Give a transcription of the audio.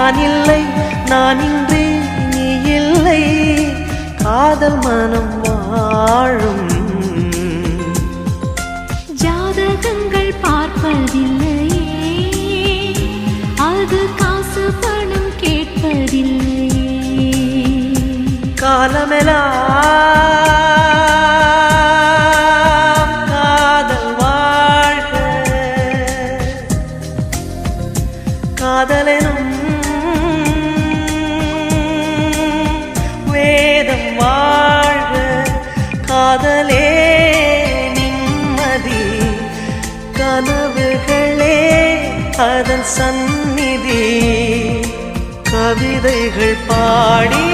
நான் இல்லை, நான் இன்றி நீ இல்லை, காதல் மனம் வாழும். ஜாதகங்கள் பார்ப்பதில்லையே, அது காசு பணம் கேட்பதில்லையே. காலமெல்லாம் காதல் வாழ்க, காதலெனும் வேதம் வாழ்க. காதலே நிம்மதி, கனவுகளே அதன் சந்நிதி. கவிதைகள் பாடி